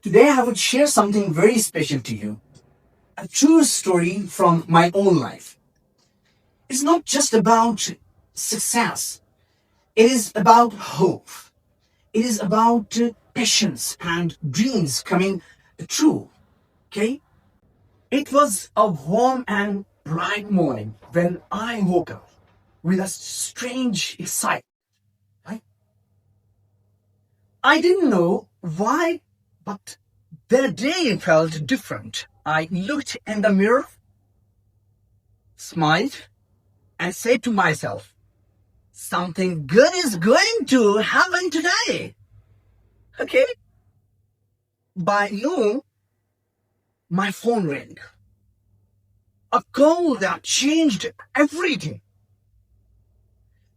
Today, I would share something very special to you, a true story from my own life. It's not just about success, it is about hope. It is about patience and dreams coming true. Okay? It was a warm and bright morning when I woke up with a strange excitement. Right? I didn't know why, but the day felt different. I looked in the mirror, smiled, and said to myself, something good is going to happen today. Okay? By noon, my phone rang. A call that changed everything.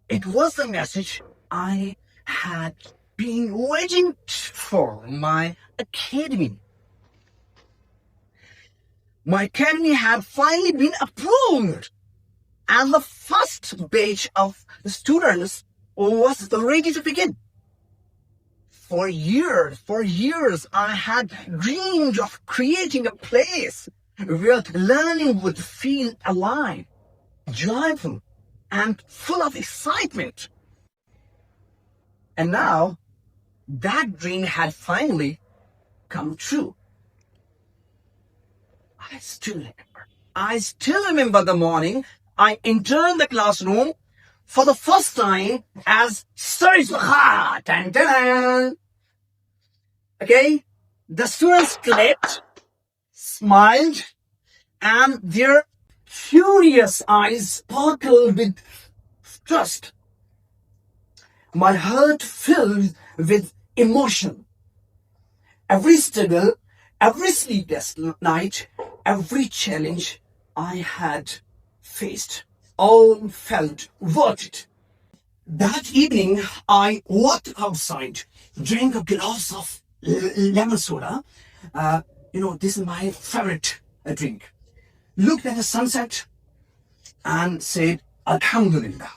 It was the message I had been waiting for, my academy. My academy had finally been approved, and the first batch of students was ready to begin. For years, I had dreamed of creating a place where learning would feel alive, joyful, and full of excitement. And now, that dream had finally come true. I still remember the morning I entered the classroom for the first time as Sir Iftikhar. Dun, dun, dun. Okay, the students clapped, smiled, and their curious eyes sparkled with trust. My heart filled with emotion. Every struggle, every sleepless night, every challenge I had faced, all felt worth it. That evening, I walked outside, drank a glass of lemon soda. This is my favorite drink. Looked at the sunset and said, Alhamdulillah.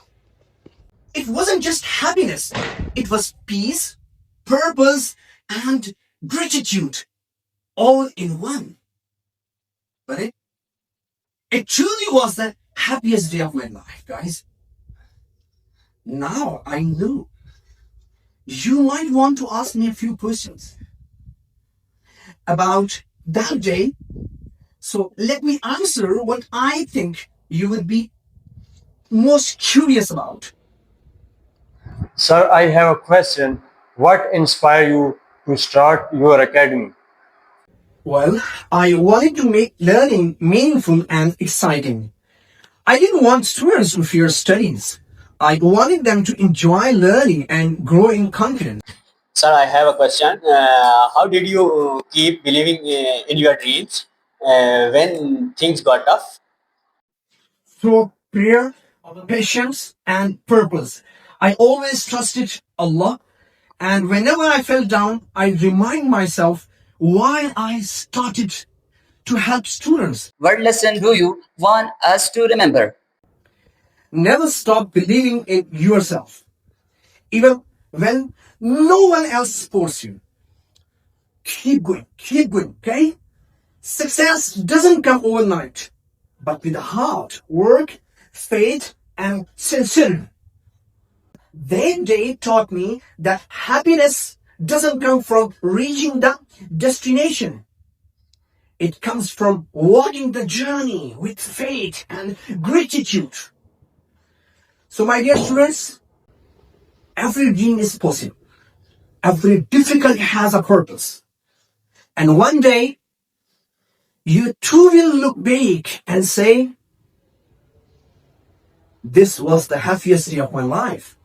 It wasn't just happiness. It was peace, purpose, and gratitude all in one. But it truly was the happiest day of my life, guys. Now I know. You might want to ask me a few questions about that day. So let me answer what I think you would be most curious about. Sir, I have a question. What inspired you to start your academy? Well, I wanted to make learning meaningful and exciting. I didn't want students to fear studies. I wanted them to enjoy learning and grow in confidence. Sir, I have a question. How did you keep believing in your dreams when things got tough? Through prayer, patience, and purpose. I always trusted Allah, and whenever I fell down, I remind myself why I started to help students. What lesson do you want us to remember? Never stop believing in yourself, even when no one else supports you. Keep going, okay? Success doesn't come overnight, but with hard work, faith, and sincerity. That day taught me that happiness doesn't come from reaching the destination. It comes from walking the journey with faith and gratitude. So, my dear students, every dream is possible. Every difficulty has a purpose. And one day, you too will look back and say, this was the happiest day of my life.